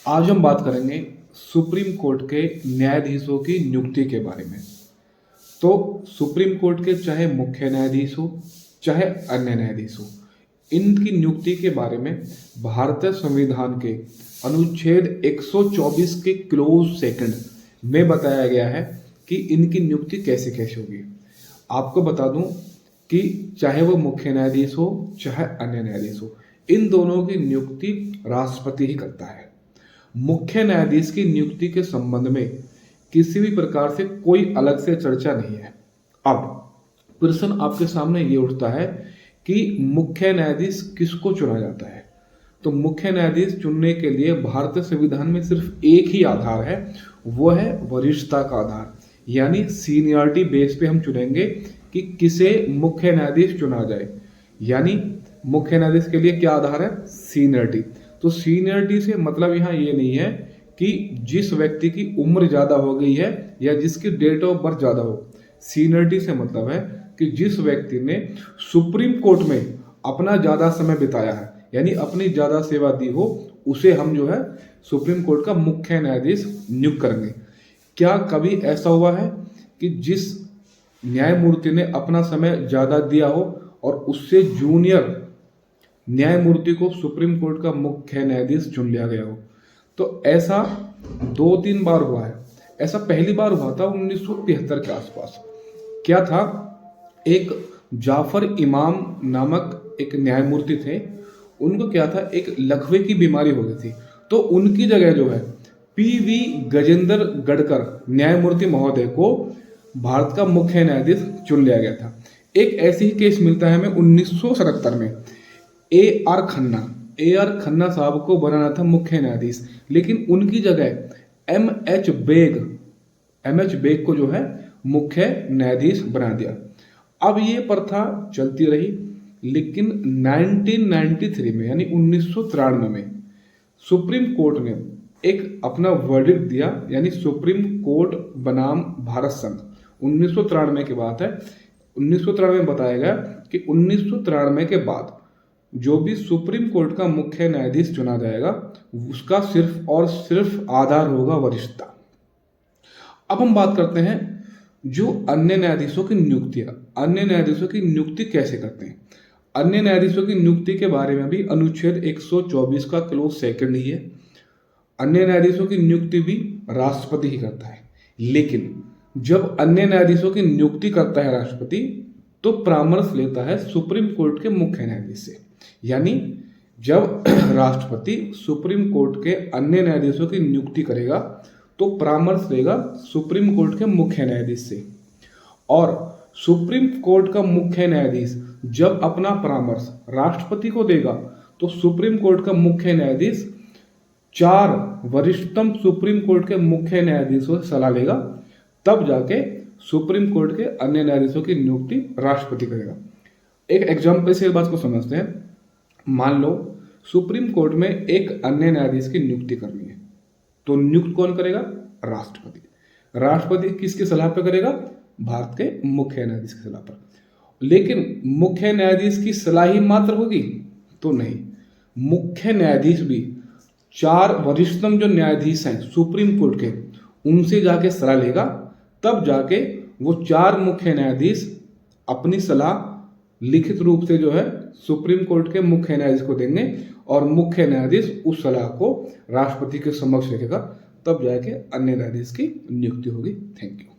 आज हम बात करेंगे सुप्रीम कोर्ट के न्यायाधीशों की नियुक्ति के बारे में। तो सुप्रीम कोर्ट के चाहे मुख्य न्यायाधीश हो चाहे अन्य न्यायाधीश हो, इनकी नियुक्ति के बारे में भारतीय संविधान के अनुच्छेद 124 के क्लोज सेकंड में बताया गया है कि इनकी नियुक्ति कैसे कैसे होगी। आपको बता दूं कि चाहे वो मुख्य न्यायाधीश हो चाहे अन्य न्यायाधीश हो, इन दोनों की नियुक्ति राष्ट्रपति ही करता है। मुख्य न्यायाधीश की नियुक्ति के संबंध में किसी भी प्रकार से कोई अलग से चर्चा नहीं है। अब प्रश्न आपके सामने ये उठता है कि मुख्य न्यायाधीश किसको चुना जाता है। तो मुख्य न्यायाधीश चुनने के लिए भारतीय संविधान में सिर्फ एक ही आधार है, वो है वरिष्ठता का आधार, यानी सीनियरिटी बेस पे हम चुनेंगे कि किसे मुख्य न्यायाधीश चुना जाए। यानी मुख्य न्यायाधीश के लिए क्या आधार है? सीनियरिटी। तो सीनियरिटी से मतलब यहाँ ये नहीं है कि जिस व्यक्ति की उम्र ज़्यादा हो गई है या जिसकी डेट ऑफ बर्थ ज़्यादा हो। सीनियरिटी से मतलब है कि जिस व्यक्ति ने सुप्रीम कोर्ट में अपना ज़्यादा समय बिताया है, यानी अपनी ज़्यादा सेवा दी हो, उसे हम जो है सुप्रीम कोर्ट का मुख्य न्यायाधीश नियुक्त करेंगे। क्या कभी ऐसा हुआ है कि जिस न्यायमूर्ति ने अपना समय ज़्यादा दिया हो और उससे जूनियर न्यायमूर्ति को सुप्रीम कोर्ट का मुख्य न्यायाधीश चुन लिया गया हो? तो ऐसा 2-3 बार हुआ है। ऐसा पहली बार हुआ था 1973 के आसपास। क्या था, एक जाफर इमाम नामक एक न्यायमूर्ति थे, उनको क्या था, एक लकवे की बीमारी हो गई थी। तो उनकी जगह जो है पीवी गजेंद्र गढ़कर न्यायमूर्ति महोदय को भारत का मुख्य न्यायाधीश चुन लिया गया था। एक ऐसी ही केस मिलता है हमें 1977 में। ए आर खन्ना साहब को बनाना था मुख्य न्यायाधीश, लेकिन उनकी जगह एम एच बेग को जो है मुख्य न्यायाधीश बना दिया। अब ये प्रथा चलती रही, लेकिन 1993 में यानी 1993 में सुप्रीम कोर्ट ने एक अपना वर्डिक्ट दिया, यानी सुप्रीम कोर्ट बनाम भारत संघ। 1993 की बात है। 1993 में बताया गया कि 1993 के बाद जो भी सुप्रीम कोर्ट का मुख्य न्यायाधीश चुना जाएगा उसका सिर्फ और सिर्फ आधार होगा वरिष्ठता। अब हम बात करते हैं जो अन्य न्यायाधीशों की नियुक्ति है। अन्य न्यायाधीशों की नियुक्ति कैसे करते हैं? अन्य न्यायाधीशों की नियुक्ति के बारे में भी अनुच्छेद 124 का क्लोज सेकंड ही है। अन्य न्यायाधीशों की नियुक्ति भी राष्ट्रपति ही करता है, लेकिन जब अन्य न्यायाधीशों की नियुक्ति करता है राष्ट्रपति, तो परामर्श लेता है सुप्रीम कोर्ट के मुख्य न्यायाधीश से। यानी जब राष्ट्रपति सुप्रीम कोर्ट के अन्य न्यायाधीशों की नियुक्ति करेगा तो परामर्श लेगा सुप्रीम कोर्ट के मुख्य न्यायाधीश से, और सुप्रीम कोर्ट का मुख्य न्यायाधीश जब अपना परामर्श राष्ट्रपति को देगा तो सुप्रीम कोर्ट का मुख्य न्यायाधीश 4 वरिष्ठतम सुप्रीम कोर्ट के मुख्य न्यायाधीशों से सलाह लेगा, तब जाके सुप्रीम कोर्ट के अन्य न्यायाधीशों की नियुक्ति राष्ट्रपति करेगा। एक एग्जाम्पल से इस बात को समझते हैं। मान लो सुप्रीम कोर्ट में एक अन्य न्यायाधीश की नियुक्ति करनी है, तो नियुक्त कौन करेगा? राष्ट्रपति। राष्ट्रपति किसकी सलाह पर करेगा? भारत के मुख्य न्यायाधीश की सलाह पर। लेकिन मुख्य न्यायाधीश की सलाह ही मात्र होगी तो नहीं, मुख्य न्यायाधीश भी 4 वरिष्ठतम जो न्यायाधीश हैं सुप्रीम कोर्ट के, उनसे जाके सलाह लेगा, तब जाके वो 4 मुख्य न्यायाधीश अपनी सलाह लिखित रूप से जो है सुप्रीम कोर्ट के मुख्य न्यायाधीश को देंगे, और मुख्य न्यायाधीश उस सलाह को राष्ट्रपति के समक्ष रखेगा, तब जाके अन्य न्यायाधीश की नियुक्ति होगी। Thank you.